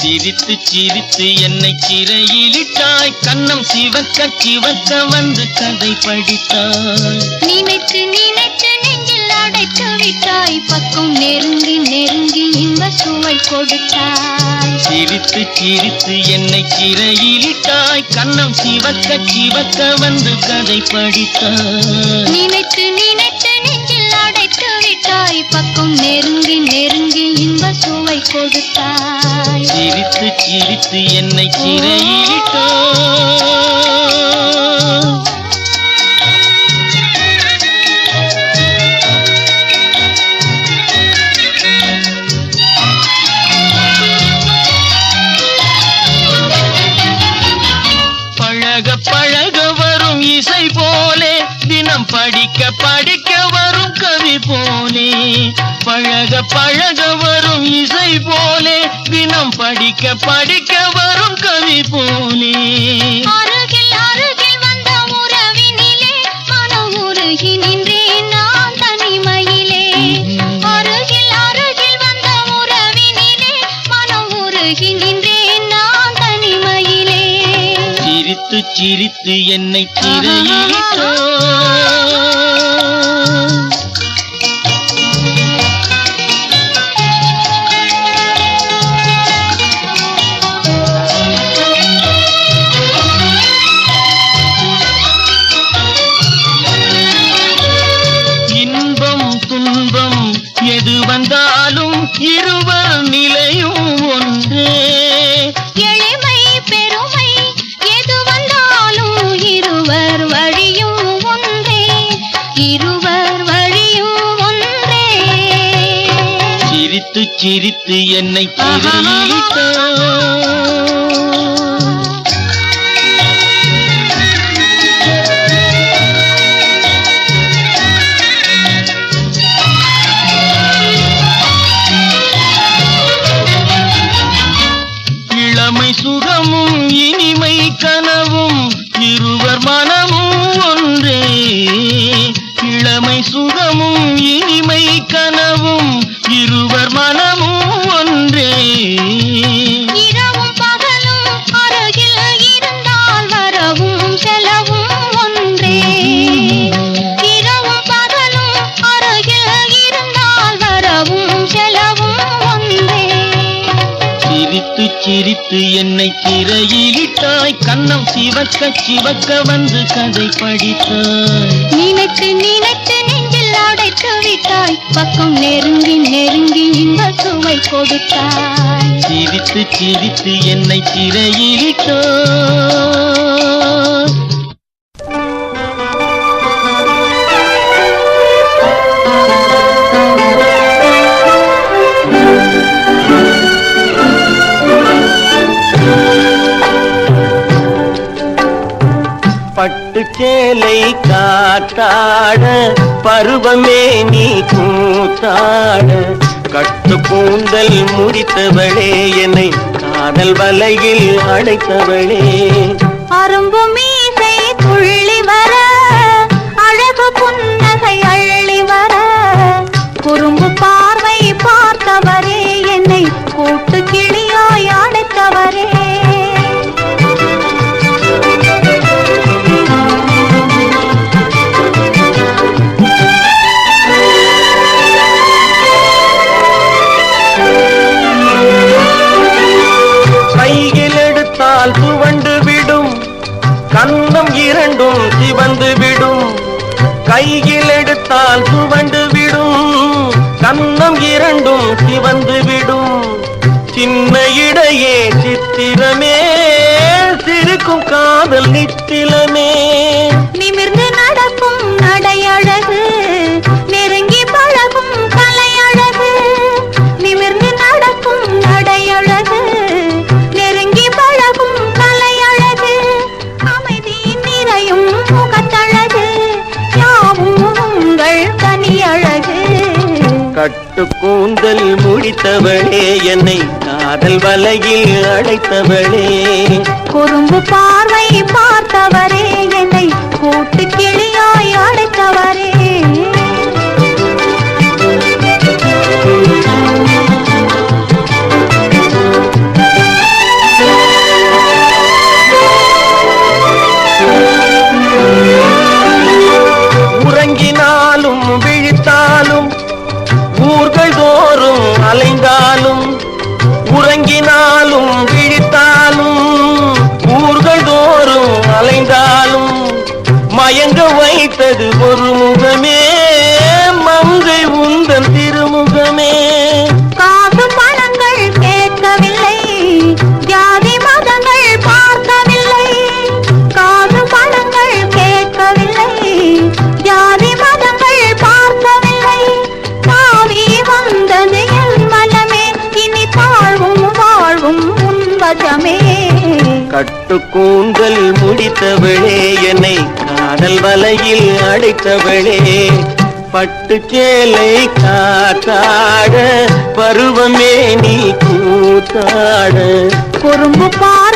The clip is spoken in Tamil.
சிரித்து சிரித்து என்னை சிறையிலிட்டாய், கண்ணம் சிவக்க சிவக்க வந்து கதை படித்தாய். நினைத்து நினைத்து நெஞ்சில் அடைத்து விட்டாய், பக்கம் நெருங்கி நெருங்கி இன்ப சுவை கொடுத்தாய். சிரித்து சிரித்து என்னை சிறையிலிட்டாய், கண்ணம் சிவக்க சிவக்க வந்து கதை படித்தாய். நினைத்து நினைத்து நெஞ்சில் அடைத்து விட்டாய், பக்கம் நெருங்கி நெருங்கி இன்ப சுவை கொடுத்தாய். சிரித்து சிரித்து என்னை சிறையிலிட்டாய். பழக பழக வரும் இசை போலே, தினம் படிக்க படிக்க வரும் கவி போலே. பழக பழக வரும் இசை போலே, தினம் படிக்க படிக்க வரும் கவி போலே. அருகில் அருகில் வந்த உறவினிலே மனம் உருகி நின்றேன் நான் தனிமையிலே. அருகில் அருகில் வந்த உறவினிலே மனம் உருகி நின்றேன் நான் தனிமையிலே. சிரித்து சிரித்து என்னை சிறையிலிட்டாய். இன்பம் துன்பம் எது வந்தாலும் இருவர் நிலையும் ஒன்றே. எளிமை பெருமை எது வந்தாலும் இருவர் வழியும் ஒன்றே, இருவர் வழியும் ஒன்றே. சிரித்து சிரித்து என்னை சிறையிலிட்டாய். இளமை சுகமும் இனிமை கனவும் இருவர் மனமும் ஒன்றே. இளமை சுகமும் இனிமை கனவும் இருவர் மனமும் ஒன்றே. இரவும் பகலும் அருகில் இருந்தால் வரவும் செலவும் ஒன்றே. இரவும் பகலும் அருகில் இருந்தால் வரவும் செலவும் ஒன்றே. சிரித்து சிரித்து என்னை சிறையிலிட்டாய், கண்ணம் சிவக்க சிவக்க வந்து கதை படித்தாய். நினைத்து நினைத்து நெஞ்சில் அடைத்து விட்டாய், பக்கம் நெருங்கி நெருங்கி இன்ப சுவை கொடுத்தாய். சிரித்து சிரித்து என்னை சிறையிலிட்டாய். பட்டு சேலை காத்தாட, பருவமே நீ கூத்தாட. கட்டு கூந்தல் முடித்தவளே, என்னை காதல் வலையில் அடைத்தவளே. அரும்பு மீசை துள்ளி வர, அழகு புன்னகை அள்ளி வர, குறும்பு பார்வை பார்த்தவரே, என்னை கூட்டு கிளியாய் அடைத்தவரே. கையில் எடுத்தால் துவண்டு விடும், கன்னம் இரண்டும் சிவந்து விடும். கையில் எடுத்தால் துவண்டு விடும், கன்னம் இரண்டும் சிவந்து விடும். சின்ன இடையே சித்திரமே, சிரிக்கும் காதல் நித்திலமே. நிமிர்ந்து நடக்கும் நடையழகு, நெருங்கி பழகும் கலையழகு. நிமிர்ந்து நடக்கும் நடையழகு, நெருங்கி பழகும் கலையழகு. அமைதியின் நிறையும் முகத்தழகு, யாவும் உங்கள் தனியழகு. கட்டு கூந்தல் முடித்தவளே என்னை காதல் வலையில் அடைத்தவளே குறும்பு பார்வை பார்த்தவரே என்னை கூட்டு கிளியாய் அடைத்தவரே உறங்கினாலும் விழித்தாலும் ஊர்கள் தோறும் அலைந்தாலும் உறங்கினாலும் விழித்தாலும் ஊர்கள் தோறும் அலைந்தாலும் மயங்க வைத்தது ஒரு முகமே மங்கை உந்தன் திருமுகமே காசு பணங்கள் கேட்கவில்லை ஜாதி மதங்கள் பார்க்கவில்லை காசு பணங்கள் கேட்கவில்லை ஜாதி மதங்கள் பார்க்கவில்லை தாவி வந்தது என் மனமே இனி தாழ்வும் வாழ்வும் உன்வசமே கட்டு கூந்தல் முடித்தவளே என்னை காதல் வலையில் அடைத்தவளே பட்டு சேலை காத்தாட பருவமே நீ கூத்தாட குறும்பு பார்